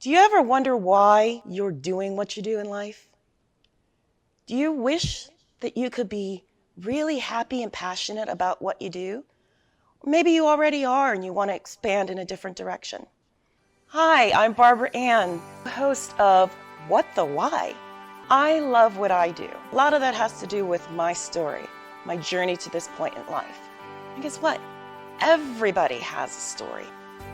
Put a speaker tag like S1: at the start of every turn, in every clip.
S1: Do you ever wonder why you're doing what you do in life? Do you wish that you could be really happy and passionate about what you do? Or maybe you already are and you want to expand in a different direction. Hi, I'm Barbara Ann, host of What the Why? I love what I do. A lot of that has to do with my story, my journey to this point in life. And guess what? Everybody has a story.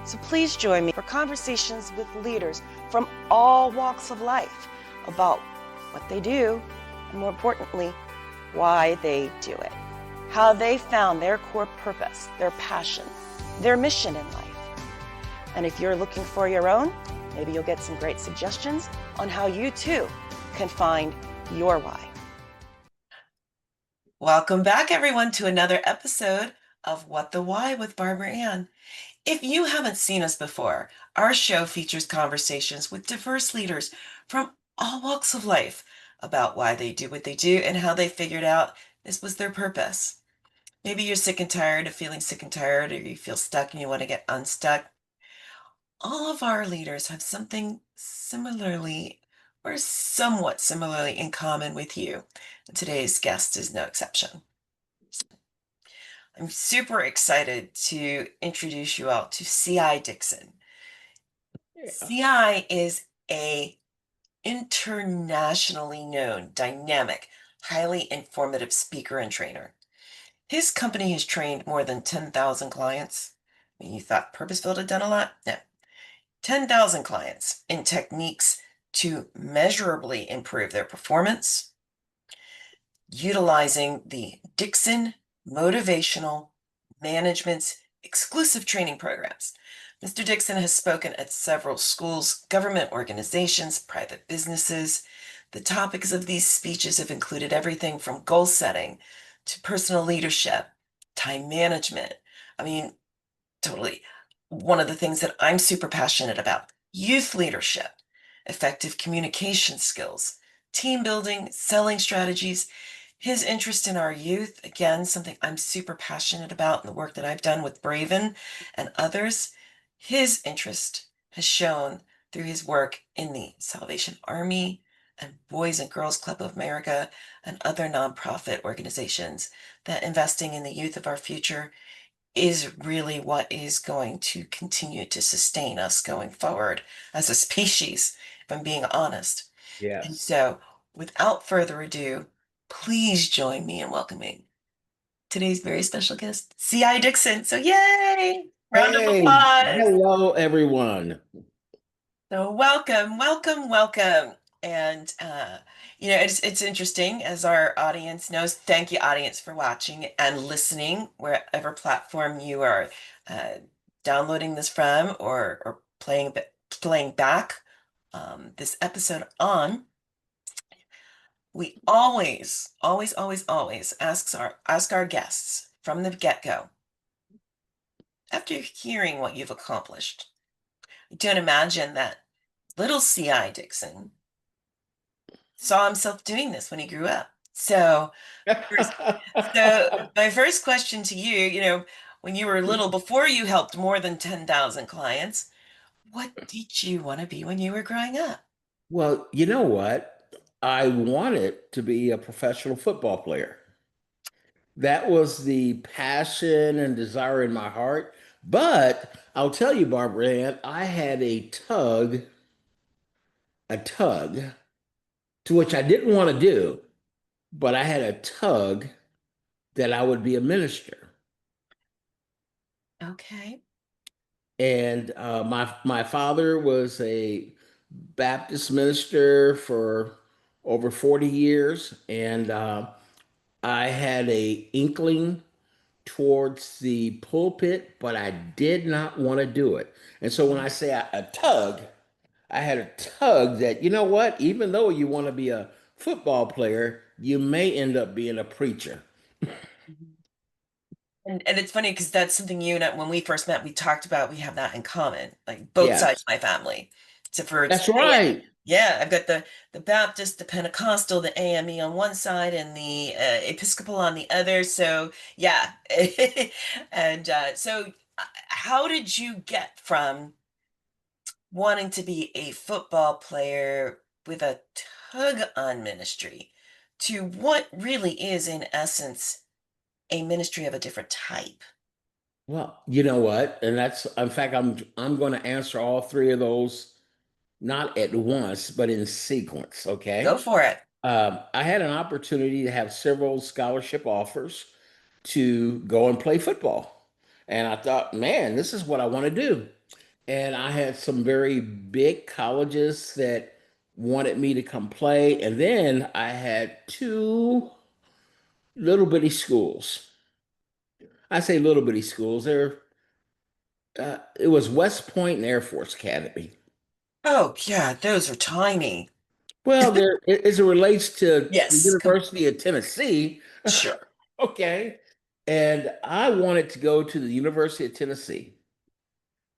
S1: So please join me for conversations with leaders from all walks of life about what they do, and more importantly, why they do it, how they found their core purpose, their passion, their mission in life. And if you're looking for your own, maybe you'll get some great suggestions on how you too can find your why. Welcome back, everyone, to another episode of What the Why with Barbara Ann. If you haven't seen us before, our show features conversations with diverse leaders from all walks of life about why they do what they do and how they figured out this was their purpose. Maybe you're sick and tired of feeling sick and tired, or you feel stuck and you want to get unstuck. All of our leaders have something similarly or somewhat similarly in common with you. And today's guest is no exception. I'm super excited to introduce you all to C.I. Dixon. C.I. is a internationally known, dynamic, highly informative speaker and trainer. His company has trained more than 10,000 clients. I mean, you thought Purposeful had done a lot? No. 10,000 clients in techniques to measurably improve their performance, utilizing the Dixon Motivational Management's exclusive training programs. Mr. Dixon has spoken at several schools, government organizations, private businesses. The topics of these speeches have included everything from goal setting to personal leadership, time management. I mean, totally. One of the things that I'm super passionate about, youth leadership, effective communication skills, team building, selling strategies. His interest in our youth, again, something I'm super passionate about in the work that I've done with Braven and others. His interest has shown through his work in the Salvation Army and Boys and Girls Club of America and other nonprofit organizations that investing in the youth of our future is really what is going to continue to sustain us going forward as a species, if I'm being honest. And
S2: Yes.
S1: so, without further ado, please join me in welcoming today's very special guest, C.I. Dixon. So, yay! Round of
S2: Hey,
S1: applause.
S2: hello everyone.
S1: So, welcome. And it's interesting, as our audience knows. Thank you, audience, for watching and listening wherever platform you are uh, downloading this from, or playing back this episode on. We always ask our guests from the get-go, after hearing what you've accomplished. Don't imagine that little C.I. Dixon saw himself doing this when he grew up. First- so my first question to you, when you were little, before you helped more than 10,000 clients, what did you want to be when you were growing up?
S2: Well, you know what? I wanted to be a professional football player. That was the passion and desire in my heart. But I'll tell you, Barbara Ann, I had a tug to which I didn't want to do, but I had a tug that I would be a minister.
S1: Okay.
S2: And my father was a Baptist minister for over 40 years, and I had a inkling towards the pulpit, but I did not want to do it. And so when I say a tug, I had a tug that, you know what, even though you want to be a football player, you may end up being a preacher.
S1: Mhm. And it's funny because that's something you and when we first met, we talked about, we have that in common, like both sides
S2: Yes,
S1: of my family. Except for it's
S2: that's right.
S1: yeah, I've got the Baptist, the Pentecostal, the AME on one side, and the Episcopal on the other. So yeah, and how did you get from wanting to be a football player with a tug on ministry to what really is, in essence, a ministry of a different type?
S2: Well, you know what? And that's, in fact, I'm going to answer all three of those not at once, but in sequence.
S1: Go
S2: Okay.
S1: for it.
S2: I had an opportunity to have several scholarship offers to go and play football, and I thought, man, this is what I want to do. And I had some very big colleges that wanted me to come play, and then I had two little bitty schools. I say little bitty schools. It was West Point and Air Force Academy.
S1: Oh, yeah, those are tiny.
S2: Well, as it relates to the
S1: Yes,
S2: University of Tennessee,
S1: sure.
S2: okay. And I wanted to go to the University of Tennessee,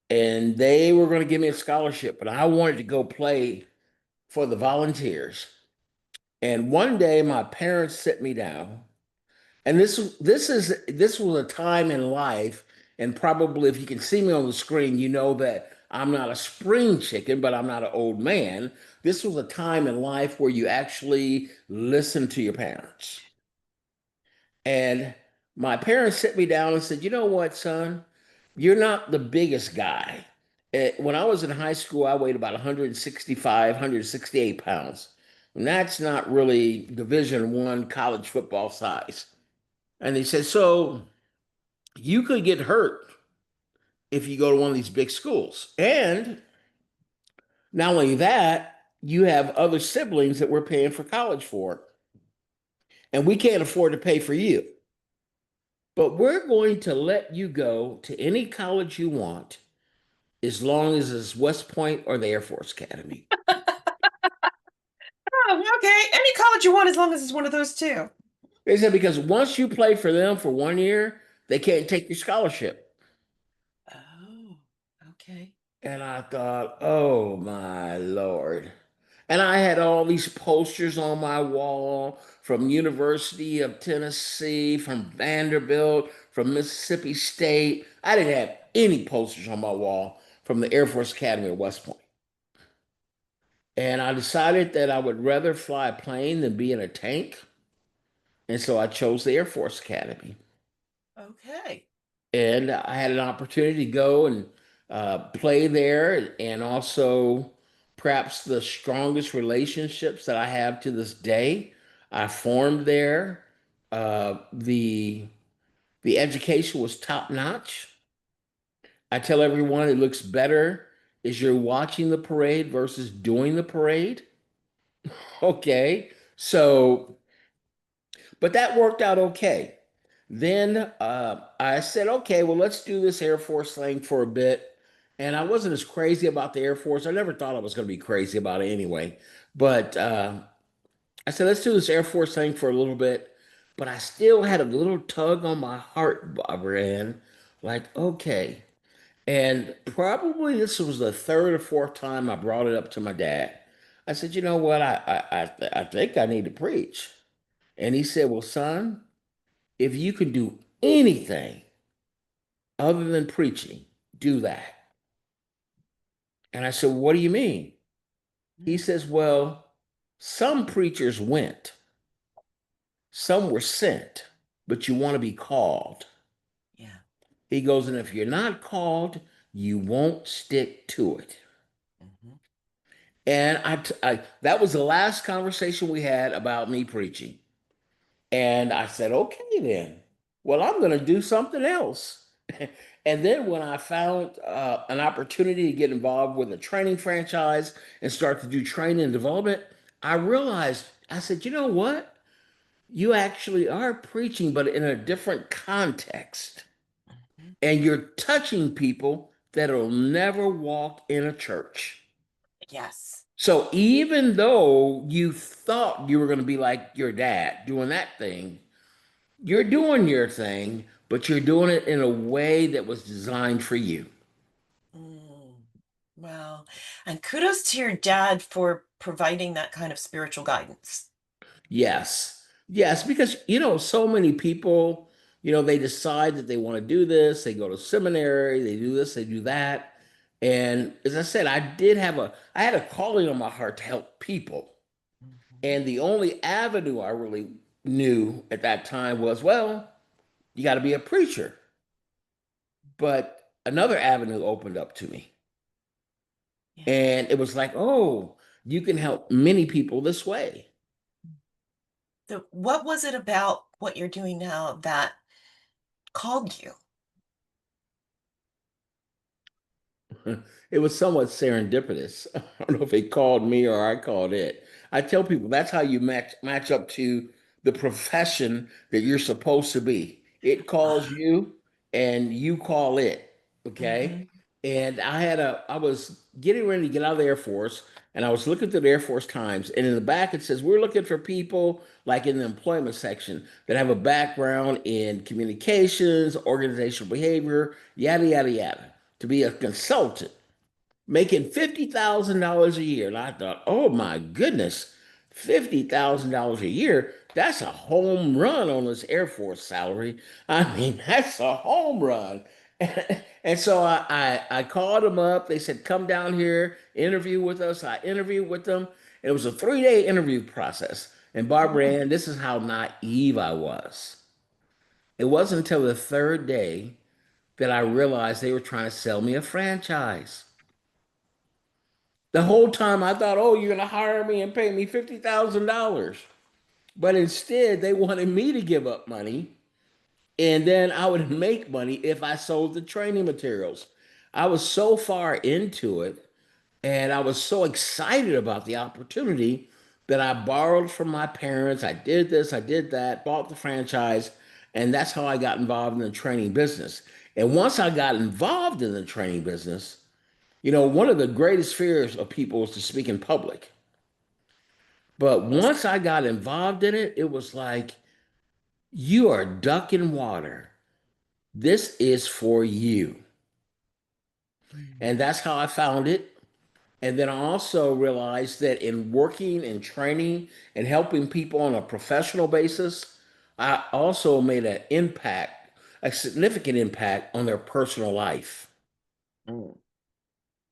S2: and they were going to give me a scholarship, but I wanted to go play for the Volunteers. And one day, my parents sit me down, and this was a time in life, and probably if you can see me on the screen, you know that I'm not a spring chicken, but I'm not an old man. This was a time in life where you actually listen to your parents. And my parents sit me down and said, "You know what, son? You're not the biggest guy." When I was in high school, I weighed about 165, 168 pounds. And that's not really Division One college football size. And they said, so you could get hurt if you go to one of these big schools. And not only that, you have other siblings that we're paying for college for, and we can't afford to pay for you. But we're going to let you go to any college you want as long as it's West Point or the Air Force Academy.
S1: Oh, okay. Any college you want as long as it's one of those two.
S2: They said because once you play for them for 1 year, they can't take your scholarship.
S1: Oh, okay.
S2: And I thought, oh my Lord. And I had all these posters on my wall from University of Tennessee, from Vanderbilt, from Mississippi State. I didn't have any posters on my wall from the Air Force Academy at West Point. And I decided that I would rather fly a plane than be in a tank. And so I chose the Air Force Academy.
S1: Okay.
S2: And I had an opportunity to go and play there, and also perhaps the strongest relationships that I have to this day I formed there. The education was top notch. I tell everyone it looks better as you're watching the parade versus doing the parade. Okay, so but that worked out okay. Then I said, okay, well, let's do this Air Force thing for a bit. And I wasn't as crazy about the Air Force. I never thought I was going to be crazy about it anyway. But I said, let's do this Air Force thing for a little bit. But I still had a little tug on my heart, Barbara Ann. Like, okay. And probably this was the third or fourth time I brought it up to my dad. I said, you know what? I think I need to preach. And he said, well, son, if you can do anything other than preaching, do that. And I said, what do you mean? He
S1: Mm,
S2: says, well, some preachers went, some were sent, but you want to be called.
S1: yeah.
S2: He goes, and if you're not called, you won't stick to it.
S1: Mhm.
S2: And that was the last conversation we had about me preaching. And I said, okay, then. Well, I'm going to do something else. And then when I found an opportunity to get involved with a training franchise and start to do training and development, I realized, I said, you know what? You actually are preaching, but in a different context.
S1: Mhm.
S2: And you're touching people that'll never walk in a church.
S1: Yes.
S2: So even though you thought you were going to be like your dad doing that thing, you're doing your thing, but you're doing it in a way that was designed for you.
S1: Mm. Well, and kudos to your dad for providing that kind of spiritual guidance.
S2: Yes. Yes, because so many people, they decide that they want to do this, they go to seminary, they do this, they do that, And as I said, I had a calling on my heart to help people.
S1: Mhm.
S2: And the only avenue I really knew at that time was, well, you got to be a preacher. But another avenue opened up to me.
S1: Yeah.
S2: And it was like, oh, you can help many people this way.
S1: So what was it about what you're doing now that called you?
S2: It was somewhat serendipitous. I don't know if it called me or I called it. I tell people that's how you match up to the profession that you're supposed to be. It calls
S1: Ah,
S2: you and you call it. Okay.
S1: mhm,
S2: And I was getting ready to get out of the Air Force and I was looking through the Air Force Times and in the back it says we're looking for people like in the employment section that have a background in communications, organizational behavior, yada, yada, yada, to be a consultant making $50,000 a year. And I thought, oh my goodness, $50,000 a year. That's a home run on this Air Force salary. I mean, that's a home run. And so I called them up. They said, come down here, interview with us. I interviewed with them. And it was a 3-day interview process. And Barbara
S1: mhm.
S2: Ann, this is how naive I was. It wasn't until the third day that I realized they were trying to sell me a franchise. The whole time I thought, oh, you're going to hire me and pay me $50,000. But instead, they wanted me to give up money and then I would make money if I sold the training materials. I was so far into it and I was so excited about the opportunity that I borrowed from my parents. I did this, I did that, bought the franchise, and that's how I got involved in the training business. And once I got involved in the training business, one of the greatest fears of people is to speak in public. But
S1: Yes.
S2: once I got involved in it, it was like, you are ducking water. This is for you.
S1: Mm.
S2: And that's how I found it. And then I also realized that in working and training and helping people on a professional basis, I also made an impact, a significant impact on their personal life.
S1: Mm.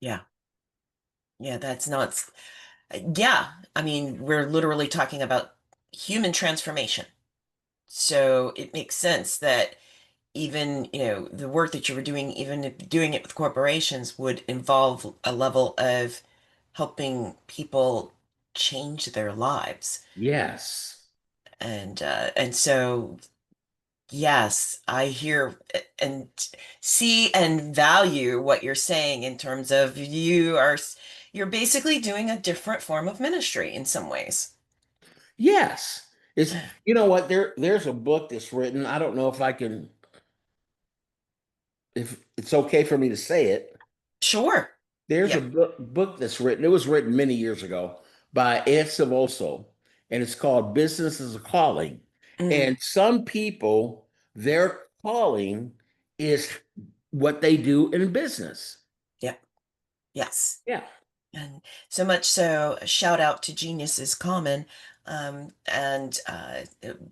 S1: Yeah. Yeah, that's not, yeah. I mean, we're literally talking about human transformation. So it makes sense that even, the work that you were doing, even if doing it with corporations, would involve a level of helping people change their lives.
S2: Yes.
S1: And so yes, I hear and see and value what you're saying in terms of you're basically doing a different form of ministry in some ways.
S2: Yes. It's, you know what, there's a book that's written. I don't know if it's okay for me to say it.
S1: Sure.
S2: There's a
S1: Yep.
S2: book that's written. It was written many years ago by Ed Savoso, and it's called Business is a Calling.
S1: Mm,
S2: And some people, their calling is what they do in business.
S1: yep. Yes.
S2: Yeah.
S1: And so much so, a shout out to Genius is Common. And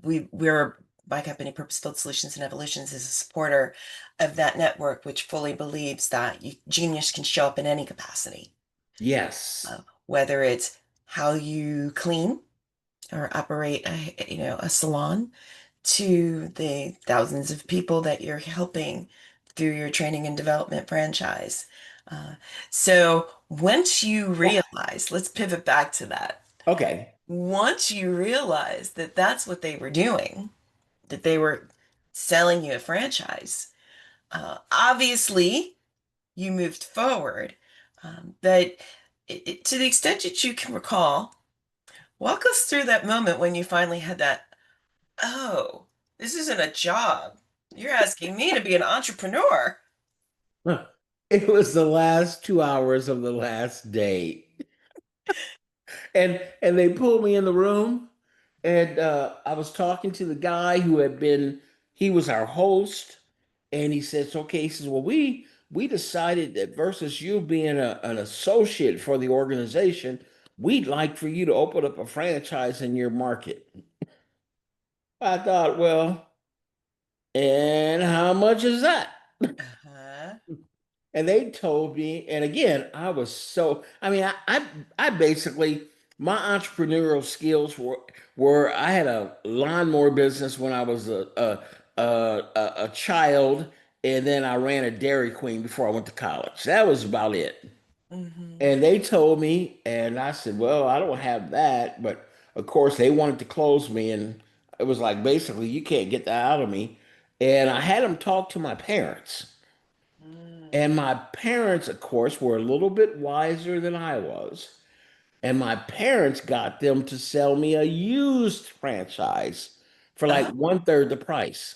S1: we're my company, Purpose Built Solutions and Evolutions, is a supporter of that network, which fully believes that genius can show up in any capacity,
S2: Yes.
S1: whether it's how you clean or operate a salon to the thousands of people that you're helping through your training and development franchise. Uh, so once you realize, let's pivot back to that.
S2: Okay.
S1: Once you realize that that's what they were doing, that they were selling you a franchise, obviously you moved forward. But to the extent that you can recall, walk us through that moment when you finally had that, oh, this isn't a job. You're asking me to be an entrepreneur.
S2: Huh. It was the last 2 hours of the last day. And they pulled me in the room and I was talking to the guy who had been he was our host and he says, okay, he says, well, we decided that versus you being an associate for the organization, we'd like for you to open up a franchise in your market. I thought, well, and how much is that?
S1: Uh-huh.
S2: And they told me, and again, I was so, I mean, I basically, my entrepreneurial skills were I had a lawnmower business when I was a child, and then I ran a Dairy Queen before I went to college. That was about it.
S1: Hmm.
S2: And they told me, and I said, well, I don't have that. But of course, they wanted to close me. And it was like, basically, you can't get that out of me. And I had them talk to my parents.
S1: Mm.
S2: And my parents, of course, were a little bit wiser than I was. And my parents got them to sell me a used franchise for like
S1: Oh,
S2: one third the price.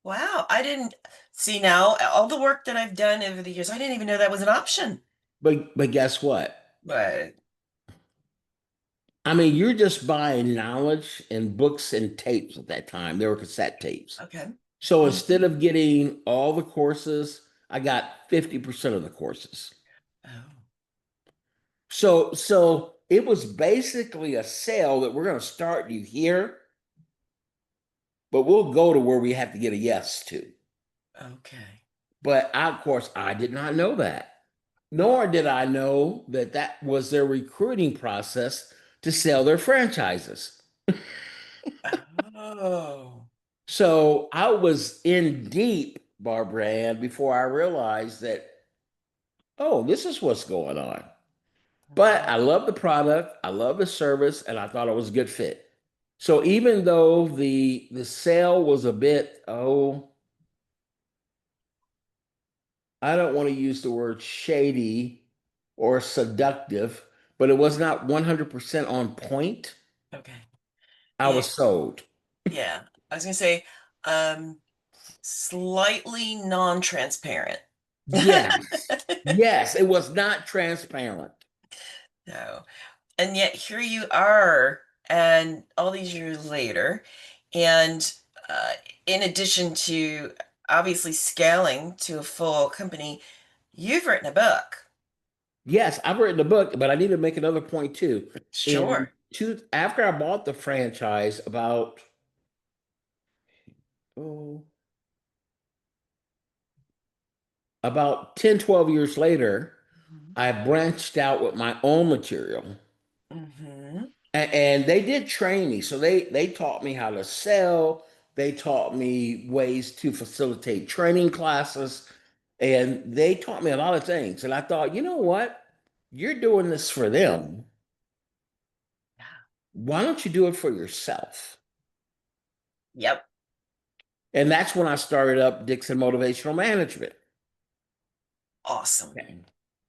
S1: wow. I didn't see now all the work that I've done over the years. I didn't even know that was an option.
S2: But guess what?
S1: But
S2: I mean, you're just buying knowledge and books and tapes at that time. They were cassette tapes.
S1: okay.
S2: So
S1: Mhm.
S2: instead of getting all the courses, I got 50% of the courses.
S1: Oh,
S2: So it was basically a sale that we're going to start you here, but we'll go to where we have to get a yes to.
S1: okay.
S2: But I, of course, I did not know that. Nor did I know that that was their recruiting process to sell their franchises.
S1: Oh,
S2: So I was in deep, Barbara Ann, before I realized that, oh, this is what's going on. But I
S1: wow.
S2: love the product, I love the service, and I thought it was a good fit. So even though the sale was a bit, oh, I don't want to use the word shady or seductive, but it was not 100% on point,
S1: Okay.
S2: I
S1: Yeah,
S2: was sold.
S1: yeah. I was gonna say, um, slightly non-transparent.
S2: Yes. Yes, it was not transparent.
S1: No. And yet here you are, and all these years later, and uh, in addition to obviously scaling to a full company, you've written a book.
S2: Yes, I've written a book, but I need to make another point too. In
S1: Sure.
S2: after I bought the franchise oh, about 10, 12 years later,
S1: Mhm.
S2: I branched out with my own material.
S1: Mhm.
S2: And they did train me. So they taught me how to sell. They taught me ways to facilitate training classes. And they taught me a lot of things. And I thought, you know what? You're doing this for them.
S1: Yeah.
S2: Why don't you do it for yourself?
S1: Yep.
S2: And that's when I started up Dixon Motivational Management.
S1: Awesome.
S2: Okay.
S1: Yeah.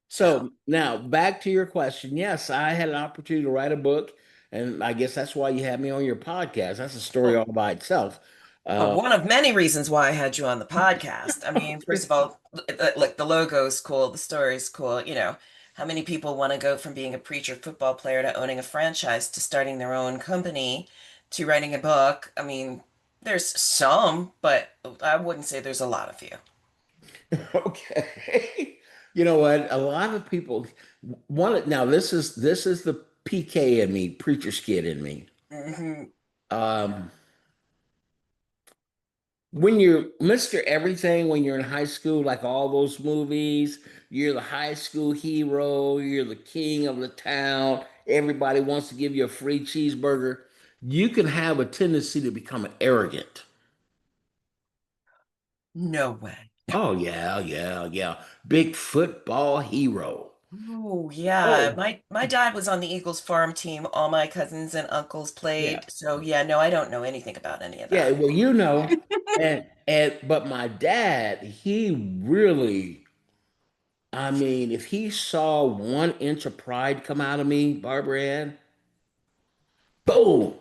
S2: So now back to your question. Yes, I had an opportunity to write a book, and I guess that's why you had me on your podcast. That's a story
S1: Well,
S2: all by itself. Uh,
S1: one of many reasons why I had you on the podcast. I mean, first of all, look, the logo's cool, the story's cool. How many people want to go from being a preacher football player to owning a franchise to starting their own company to writing a book? I mean, there's some, but I wouldn't say there's a lot of you.
S2: okay. You know what? A lot of people want now this is the PK in me, preacher's kid in me.
S1: Hmm.
S2: Um, when you're Mr. Everything, when you're in high school, like all those movies, you're the high school hero, you're the king of the town, everybody wants to give you a free cheeseburger. You can have a tendency to become arrogant.
S1: No way.
S2: Oh, yeah, yeah, yeah. Big football hero.
S1: Oh, yeah.
S2: Oh,
S1: My dad was on the Eagles farm team. All my cousins and uncles
S2: yeah.
S1: played. So, yeah, no, I don't know anything about any of
S2: Yeah,
S1: that.
S2: well, and but my dad, he really, I mean, if he saw 1 inch of pride come out of me, Barbara Ann, boom,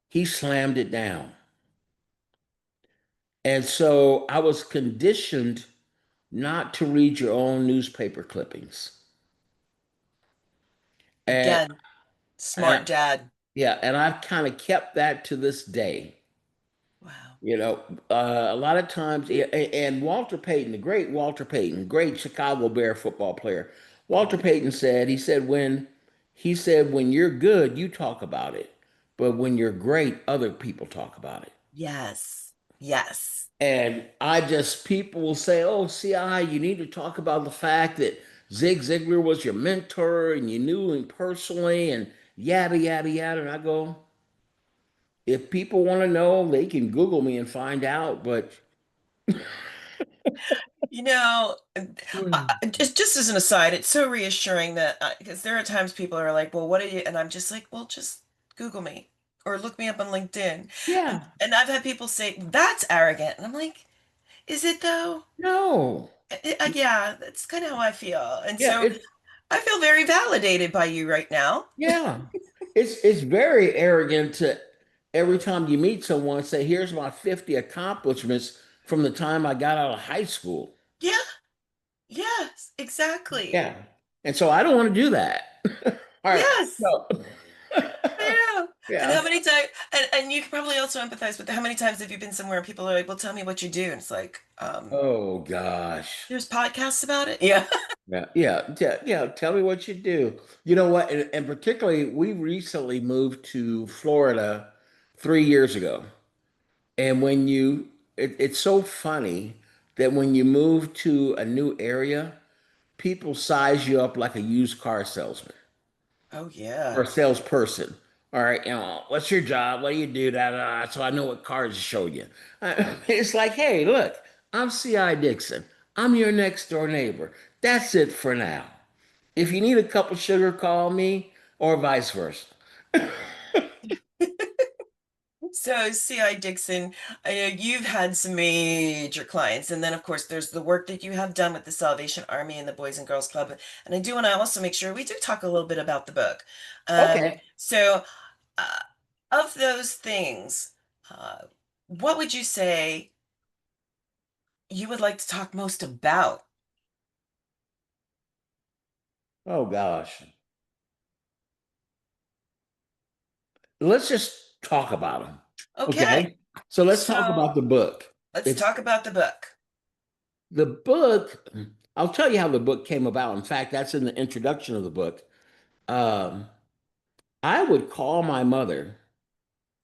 S2: he slammed it down. And so I was conditioned not to read your own newspaper clippings. And,
S1: Again,
S2: and
S1: smart dad.
S2: yeah, and I've kind of kept that to this day.
S1: Wow.
S2: You know, a lot of times, and Walter Payton, the great Walter Payton, great Chicago Bear football player. Walter Payton said, when you're good, you talk about it, but when you're great, other people talk about it.
S1: Yes. Yes.
S2: And people will say, oh, CI, you need to talk about the fact that Zig Ziglar was your mentor and you knew him personally and yada, yada, yada. And I go, if people want to know, they can Google me and find out. But
S1: You know,
S2: Mm.
S1: just as an aside, it's so reassuring that because there are times people are like, "Well, what are you?" And I'm just like, "Well, just Google me or look me up on LinkedIn."
S2: Yeah,
S1: And I've had people say, "That's arrogant." And I'm like, "Is it though?"
S2: no.
S1: Yeah, that's kind of how I feel. And
S2: Yeah,
S1: so I feel very validated by you right now.
S2: yeah. It's very arrogant to every time you meet someone say, here's my 50 accomplishments from the time I got out of high school.
S1: Yeah, yes, exactly.
S2: Yeah. And so I don't want to do that. All right.
S1: Yes.
S2: So
S1: Yeah. And how
S2: yeah.
S1: many times, and you can probably also empathize with how many times have you been somewhere and people are like, well, tell me what you do. And it's like,
S2: Oh gosh.
S1: there's podcasts about it. Yeah.
S2: Yeah, yeah, yeah, yeah. Tell me what you do. You know what? And particularly, we recently moved to Florida 3 years ago. And it's so funny that when you move to a new area, people size you up like a used car salesman
S1: Oh,
S2: or
S1: yeah.
S2: a salesperson. All right, what's your job? What do you do? Da, da, da, so I know what cars to show you. It's like, hey, look, I'm C.I. Dixon. I'm your next door neighbor. That's it for now. If you need a cup of sugar, call me, or vice versa.
S1: So, C.I. Dixon, I know you've had some major clients, and then of course there's the work that you have done with the Salvation Army and the Boys and Girls Club. And I do want to also make sure we do talk a little bit about the book.
S2: Okay.
S1: So, uh, of those things, uh, what would you say you would like to talk most about?
S2: Oh gosh. Let's just talk about them.
S1: Okay,
S2: Okay. So let's talk
S1: so
S2: about the book.
S1: let's
S2: It's
S1: talk about the book.
S2: the book. I'll tell you how the book came about. In fact, that's in the introduction of the book. Um, I would call my mother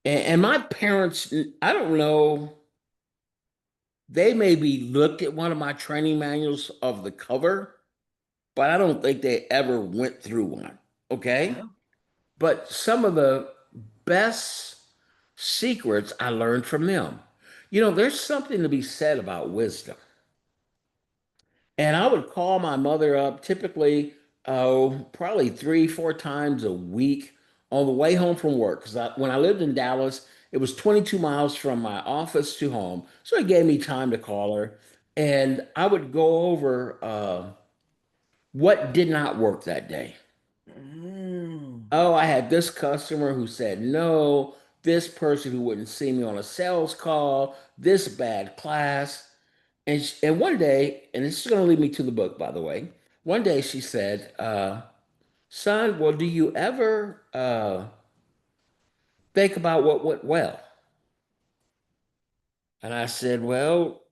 S2: and my parents, I don't know, they maybe looked at one of my training manuals of the cover, but I don't think they ever went through one. Okay.
S1: Oh.
S2: But some of the best secrets I learned from them. There's something to be said about wisdom. And I would call my mother up typically, oh, probably 3, 4 times a week on the way home from work. Because when I lived in Dallas, it was 22 miles from my office to home. So it gave me time to call her. And I would go over what did not work that day.
S1: Mm.
S2: Oh, I had this customer who said no, this person who wouldn't see me on a sales call, this bad class. And one day, and this is going to lead me to the book, by the way. One day she said, son, well, do you ever think about what went well? And I said, well,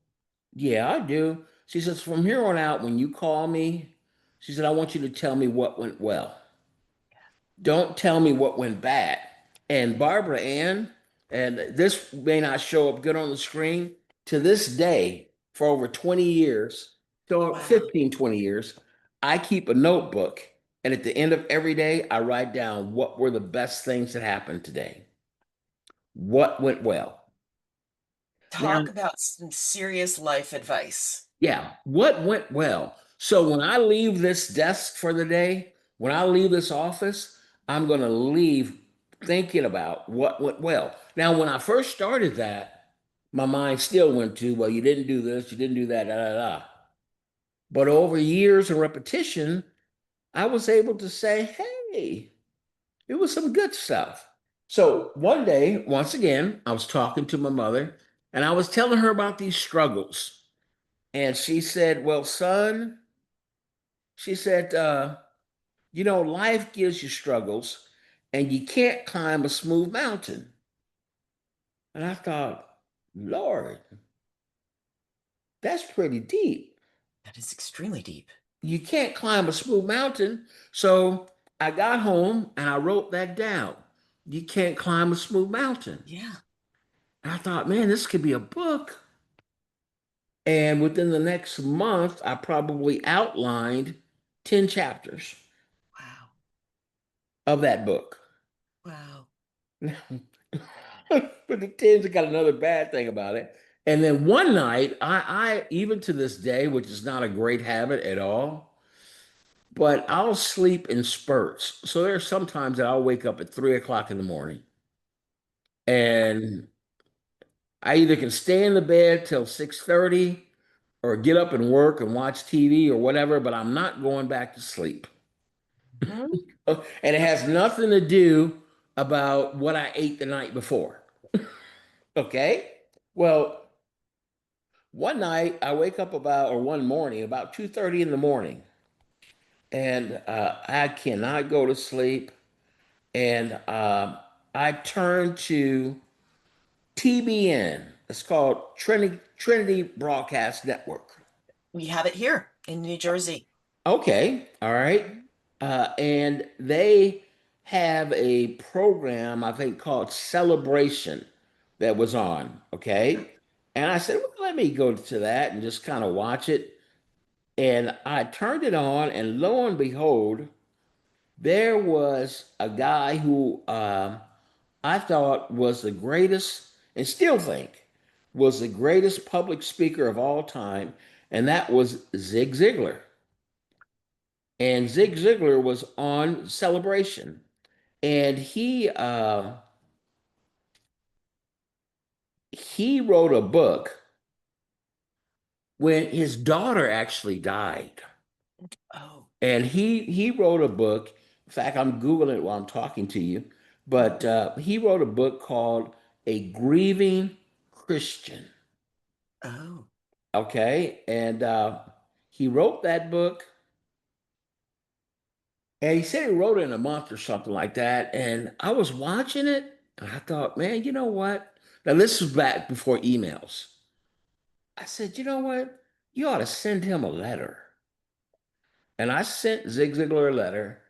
S2: yeah, I do. She says, from here on out, when you call me, she said, I want you to tell me what went well. Don't tell me what went bad. And Barbara Ann, and this may not show up good on the screen, to this day, for over 20 years, so
S1: Wow.
S2: 15, 20 years, I keep a notebook. And at the end of every day, I write down what were the best things that happened today, what went well. Now,
S1: Talk about some serious life advice.
S2: yeah, what went well? So when I leave this desk for the day, when I leave this office, I'm going to leave thinking about what went well. Now, when I first started that, my mind still went to, well, you didn't do this, you didn't do that, da, da, da. But over years of repetition, I was able to say, hey, it was some good stuff. So one day, once again, I was talking to my mother and I was telling her about these struggles. And she said, well, son, she said, life gives you struggles and you can't climb a smooth mountain. And I thought, Lord, that's pretty deep.
S1: That is extremely deep.
S2: You can't climb a smooth mountain. So I got home and I wrote that down. You can't climb a smooth mountain.
S1: Yeah.
S2: And I thought, man, this could be a book. And within the next month, I probably outlined 10 chapters
S1: Wow.
S2: of that book.
S1: Wow.
S2: But the 10's got another bad thing about it. And then one night, I even to this day, which is not a great habit at all, but I'll sleep in spurts. So there are some times that I'll wake up at 3 o'clock in the morning and I either can stay in the bed till 6:30 or get up and work and watch TV or whatever, but I'm not going back to sleep.
S1: Mhm.
S2: And it has nothing to do about what I ate the night before. Okay. Well, one night I wake up about, or one morning, about 2:30 in the morning, and I cannot go to sleep. And I turn to TBN. It's called Trinity Broadcast Network.
S1: We have it here in New Jersey.
S2: Okay, all right.
S1: Mhm.
S2: And they have a program, I think, called Celebration that was on. Okay. And I said, well, let me go to that and just kind of watch it. And I turned it on, and lo and behold, there was a guy who I thought was the greatest, and still think was the greatest public speaker of all time, and that was Zig Ziglar. And Zig Ziglar was on Celebration, and he wrote a book when his daughter actually died,
S1: Oh.
S2: and he wrote a book. In fact, I'm googling it while I'm talking to you, but
S1: Mhm.
S2: he wrote a book called "A Grieving Christian."
S1: Oh.
S2: Okay, and he wrote that book. And he said he wrote it in a month or something like that. And I was watching it and I thought, man, you know what? Now, this was back before emails. I said, you know what? You ought to send him a letter. And I sent Zig Ziglar a letter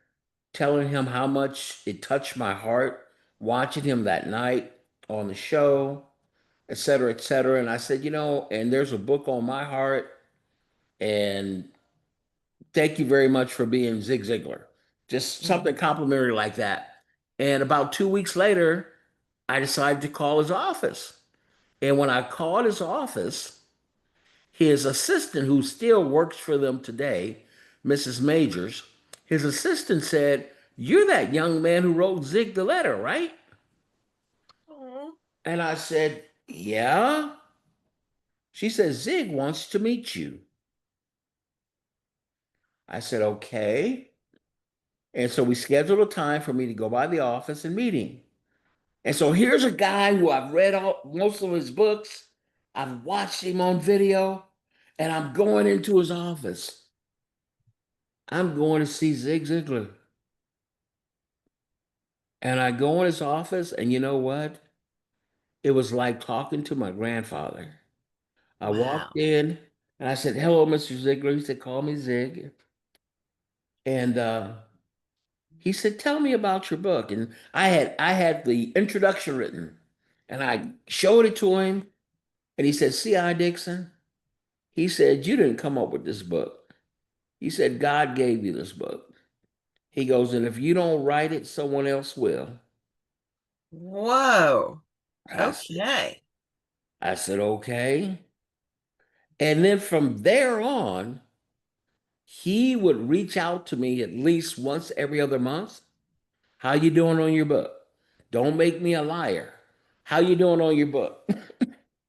S2: telling him how much it touched my heart watching him that night on the show, et cetera, et cetera. And I said, you know, and there's a book on my heart. And thank you very much for being Zig Ziglar. Just something
S1: Mhm.
S2: complimentary like that. And about 2 weeks later, I decided to call his office. And when I called his office, his assistant, who still works for them today, Mrs. Majors, his assistant said, you're that young man who wrote Zig the letter, right?
S1: Oh.
S2: And I said, yeah. She said, Zig wants to meet you. I said, okay. And so we scheduled a time for me to go by the office and meet him. And so here's a guy who I've read most of his books. I've watched him on video, and I'm going into his office. I'm going to see Zig Ziglar. And I go in his office, and you know what? It was like talking to my grandfather. I walked
S1: Wow.
S2: in and I said, hello, Mr. Ziglar. He said, call me Zig. And he said, tell me about your book. And I had the introduction written, and I showed it to him, and he said, C.I. Dixon. He said, you didn't come up with this book. He said, God gave you this book. He goes, and if you don't write it, someone else will.
S1: Whoa.
S2: I said,
S1: Okay.
S2: I said, okay. And then from there on, he would reach out to me at least once every other month. How you doing on your book? Don't make me a liar. How you doing on your book?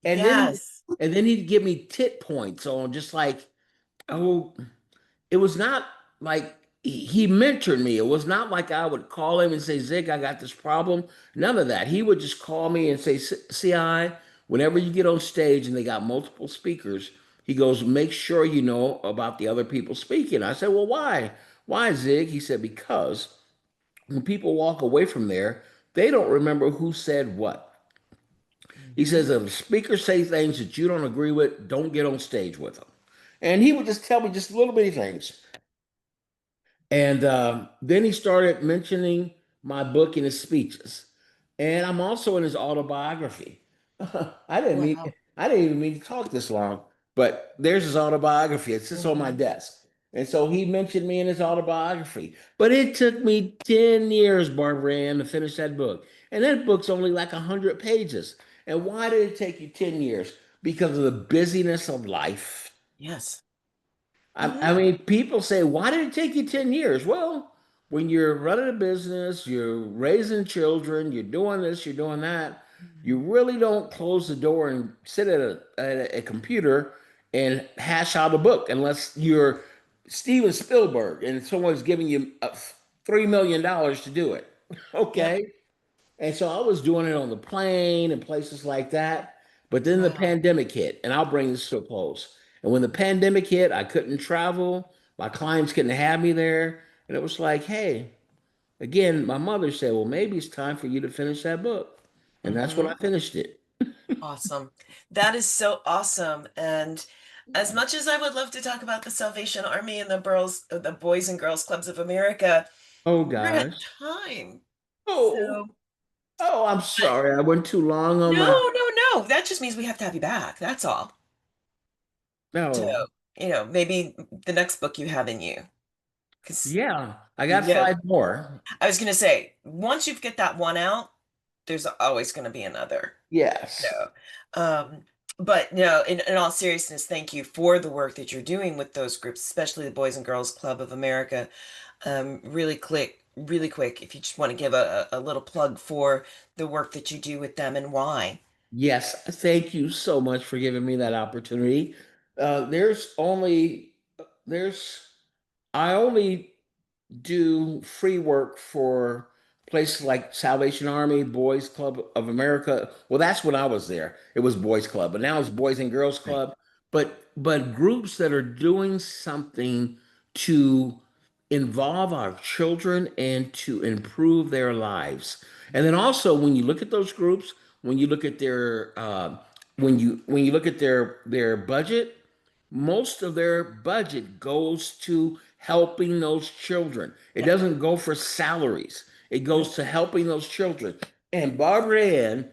S2: And then
S1: Yes.
S2: and then he'd give me tit points on just like, oh, it was not like he mentored me. It was not like I would call him and say, Zig, I got this problem. None of that. He would just call me and say, CI, whenever you get on stage and they got multiple speakers, he goes, make sure you know about the other people speaking. I said, well, why? Why, Zig? He said, because when people walk away from there, they don't remember who said what. He
S1: Mhm.
S2: says, if speakers say things that you don't agree with, don't get on stage with them. And he would just tell me just little bitty things. And then he started mentioning my book in his speeches. And I'm also in his autobiography. I didn't mean
S1: Wow.
S2: I didn't even mean to talk this long, but there's his autobiography. It sits on my
S1: Mhm.
S2: desk. And so he mentioned me in his autobiography. But it took me 10 years, Barbara Ann, to finish that book. And that book's only like 100 pages. And why did it take you 10 years? Because of the busyness of life.
S1: Yes.
S2: I
S1: Hmm.
S2: mean, people say, why did it take you 10 years? Well, when you're running a business, you're raising children, you're doing this, you're doing that, you really don't close the door and sit at a computer and hash out a book unless you're Steven Spielberg and someone's giving you $3 million to do it.
S1: Yep.
S2: Okay. And so I was doing it on the plane and places like that. But then the
S1: Wow.
S2: pandemic hit, and I'll bring this to a close. And when the pandemic hit, I couldn't travel. My clients couldn't have me there. And it was like, hey, again, my mother said, well, maybe it's time for you to finish that book. And that's when
S1: Hmm.
S2: I finished it.
S1: Awesome. That is so awesome. And as much as I would love to talk about the Salvation Army and the Boys and Girls Clubs of America,
S2: Oh,
S1: we're at
S2: gosh.
S1: time.
S2: Oh,
S1: So,
S2: oh, I'm
S1: but
S2: sorry. I went too long on
S1: no,
S2: my.
S1: no, no. That just means we have to have you back. That's all. So,
S2: No.
S1: maybe the next book you have in you. Because,
S2: Yeah, I got 5 more.
S1: I was going to say, once you get that one out, there's always going to be another.
S2: Yes.
S1: So, um, but no, in all seriousness, thank you for the work that you're doing with those groups, especially the Boys and Girls Club of America. Really quick, if you just want to give a little plug for the work that you do with them and why.
S2: Yes, thank you so much for giving me that opportunity. There's only there's I only do free work for places like Salvation Army, Boys Club of America. Well, that's when I was there. It was Boys Club, but now it's Boys and Girls
S1: Right.
S2: Club. But groups that are doing something to involve our children and to improve their lives. And then also when you look at those groups, when you look at their when you look at their budget, most of their budget goes to helping those children. It
S1: Yep.
S2: doesn't go for salaries. It
S1: Yep.
S2: goes to helping those children. And Barbara Ann,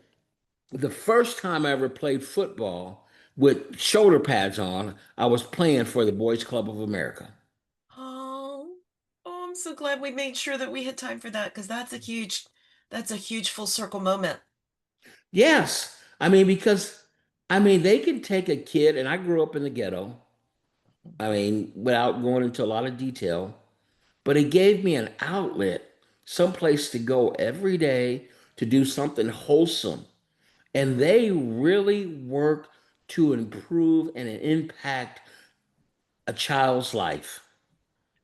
S2: the first time I ever played football with shoulder pads on, I was playing for the Boys Club of America.
S1: Oh, I'm so glad we made sure that we had time for that because that's a huge full circle moment.
S2: Yes. Because they can take a kid, and I grew up in the ghetto. Without going into a lot of detail, but it gave me an outlet, someplace to go every day to do something wholesome. And they really work to improve and impact a child's life.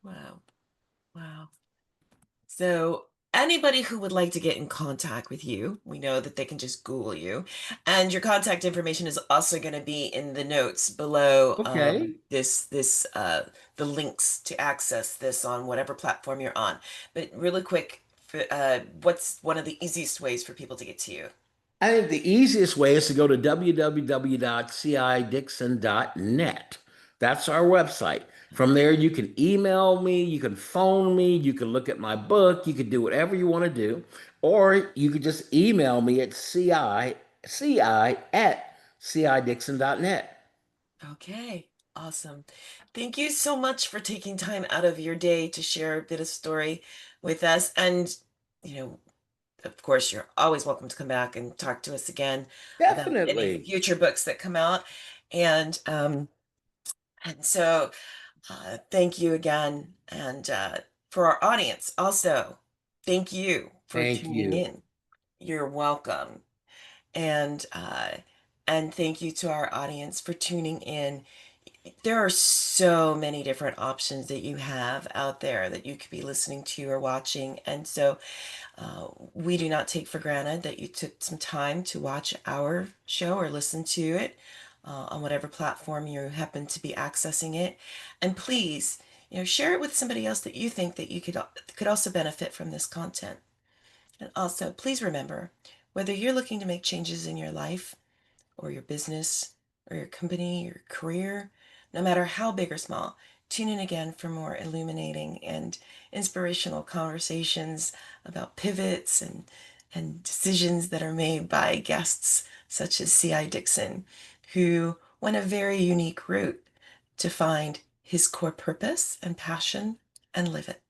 S1: Wow. Wow. So, anybody who would like to get in contact with you, we know that they can just Google you. And your contact information is also going to be in the notes below
S2: Okay.
S1: the links to access this on whatever platform you're on. But really quick, what's one of the easiest ways for people to get to you?
S2: I think the easiest way is to go to www.cidixon.net. That's our website. From there, you can email me, you can phone me, you can look at my book, you can do whatever you want to do, or you could just email me at ci@cidixon.net.
S1: Okay, awesome. Thank you so much for taking time out of your day to share a bit of story with us. And, you know, of course, you're always welcome to come back and talk to us again about any
S2: Definitely.
S1: future books that come out. And so thank you again. And for our audience, also, thank you for
S2: Thank
S1: tuning
S2: you.
S1: in. You're welcome. And thank you to our audience for tuning in. There are so many different options that you have out there that you could be listening to or watching. And so we do not take for granted that you took some time to watch our show or listen to it on whatever platform you happen to be accessing it. And please, share it with somebody else that you think that you could also benefit from this content. And also, please remember, whether you're looking to make changes in your life or your business or your company, your career, no matter how big or small, tune in again for more illuminating and inspirational conversations about pivots and and decisions that are made by guests such as C.I. Dixon, who went a very unique route to find his core purpose and passion and live it.